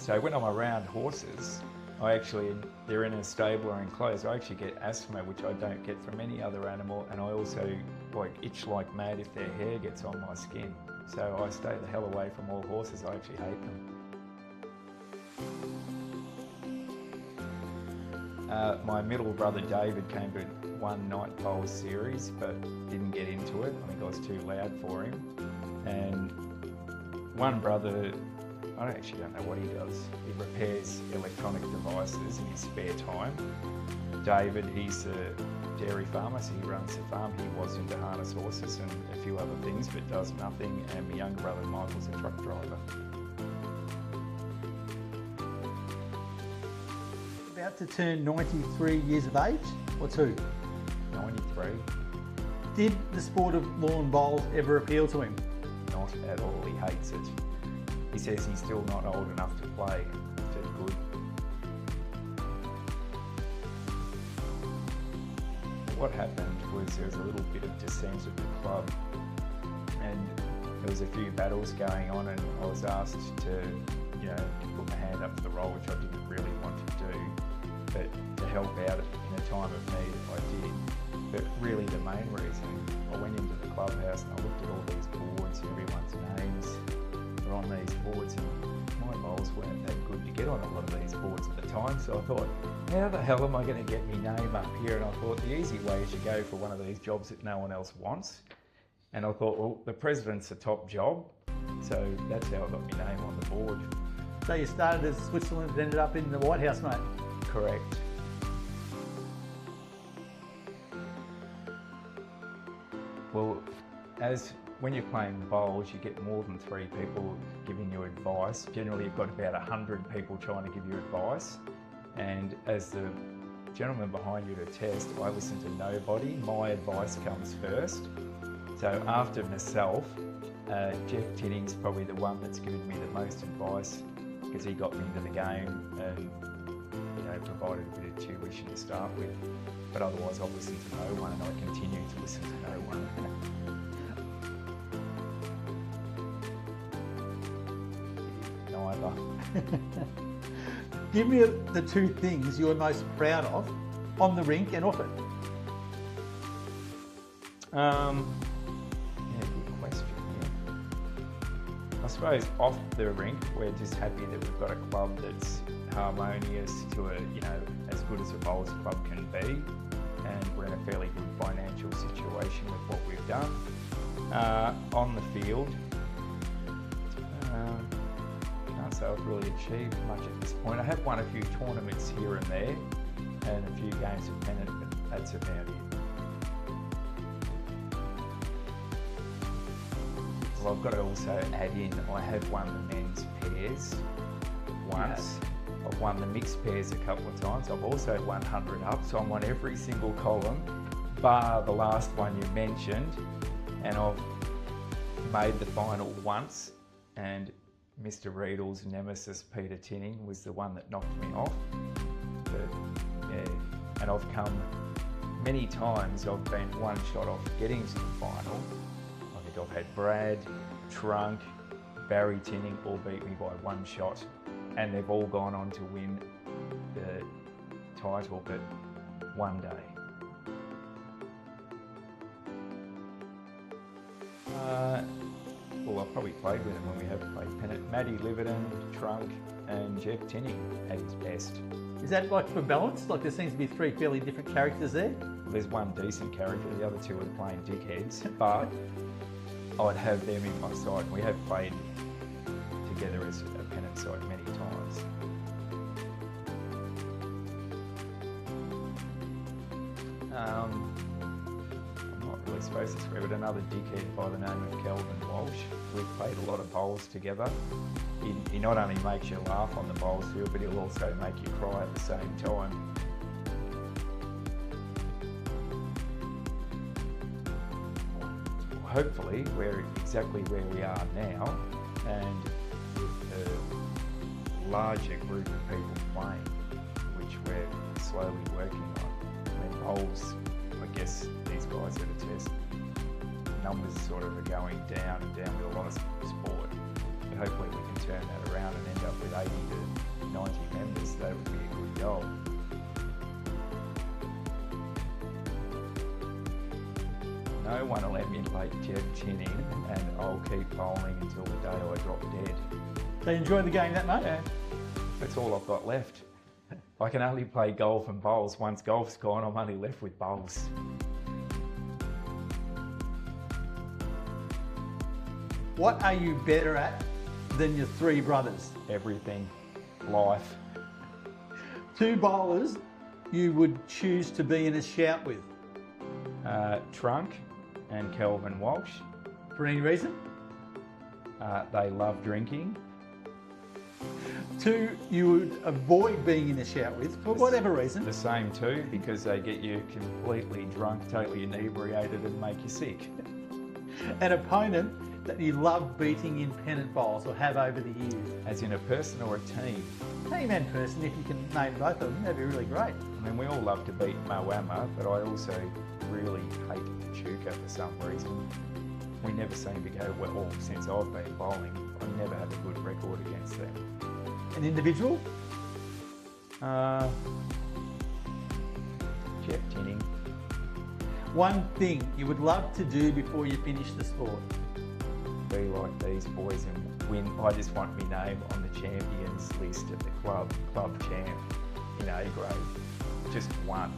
So when I'm around horses, they're in a stable or enclosed, I actually get asthma, which I don't get from any other animal, and I also itch like mad if their hair gets on my skin. So I stay the hell away from all horses, I actually hate them. My middle brother David came to one night bowls series, but didn't get into it. I think I was too loud for him. And one brother, I actually don't know what he does. He repairs electronic devices in his spare time. David, he's a dairy farmer, so he runs the farm. He was into harness horses and a few other things, but does nothing. And my younger brother Michael's a truck driver. About to turn 93 years of age, or two? 93. Did the sport of lawn bowls ever appeal to him? Not at all, he hates it. He says he's still not old enough to play. Too good. What happened was there was a little bit of dissent at the club, and there was a few battles going on, and I was asked to, put my hand up for the role, which I didn't really want to do, but to help out in a time of need, I did. But really the main reason, I went into the clubhouse and I looked at all these boards and everyone's names were on these boards, and my bowls weren't that good to get on a lot of these boards at the time, so I thought, how the hell am I going to get my name up here? And I thought the easy way is you go for one of these jobs that no one else wants. And I thought, well, the president's a top job, so that's how I got my name on the board. So you started as Switzerland and ended up in the White House, mate? Correct. Well, when you're playing bowls, you get more than 3 people giving you advice. Generally, you've got about 100 people trying to give you advice. And as the gentleman behind you to test, I listen to nobody. My advice comes first. So after myself, Jeff Tinning's probably the one that's given me the most advice, because he got me into the game and provided a bit of tuition to start with. But otherwise I've listened to no one, and I continue to listen to no one. Neither. Give me the 2 things you're most proud of on the rink and off it. Good question. Yeah. I suppose off the rink, we're just happy that we've got a club that's harmonious to as good as a bowls club can be, and we're in a fairly good financial situation with what we've done. On the field, can't say I've really achieved much at this point. I have won a few tournaments here and there, and a few games of pennant, but that's about it. Well, I've got to also add in, I have won the men's pairs once. Yes. I've won the mixed pairs a couple of times. I've also won 100 up, so I'm on every single column, bar the last one you mentioned, and I've made the final once, and Mr. Riedel's nemesis, Peter Tinning, was the one that knocked me off. But yeah, and I've come many times, I've been one shot off getting to the final. I think I've had Brad, Trunk, Barry Tinning all beat me by 1 shot, and they've all gone on to win the title, but one day. Well, I've probably played with them when we have played pennant. Matty Liverton, Trunk, and Jeff Tinning at his best. Is that like for balance? Like there seems to be 3 fairly different characters there? There's one decent character, the other 2 are playing dickheads, but I'd have them in my side. We have played together as a pennant side many times. I'm not really supposed to swear, but another dickhead by the name of Kelvin Walsh. We've played a lot of bowls together. He not only makes you laugh on the bowls field, but he'll also make you cry at the same time. Hopefully we're exactly where we are now, and with a larger group of people playing, which we're slowly working on. I mean, bowls, I guess these guys at a test, numbers sort of are going down and down with a lot of sport. But hopefully we can turn that around and end up with 80 to that would be a good goal. No one will let me play Jeff Chinning, and I'll keep bowling until the day I drop dead. So you enjoy the game that much? Yeah, that's all I've got left. I can only play golf and bowls. Once golf's gone, I'm only left with bowls. What are you better at than your three brothers? Everything. Life. 2 bowlers you would choose to be in a shout with? Trunk and Kelvin Walsh. For any reason? They love drinking. 2 you would avoid being in a shout with, for whatever reason? The same too, because they get you completely drunk, totally inebriated, and make you sick. An opponent that you love beating in pennant bowls or have over the years? As in a person or a team? Team and person, if you can name both of them, that'd be really great. I mean, we all love to beat Moama, but I also really hate Chuka for some reason. We never seem to go well since I've been bowling. I never have a good record against them. An individual? Jeff Tinning. One thing you would love to do before you finish the sport? Be like these boys and win. I just want my name on the champions list at the club champ in A grade. Just one.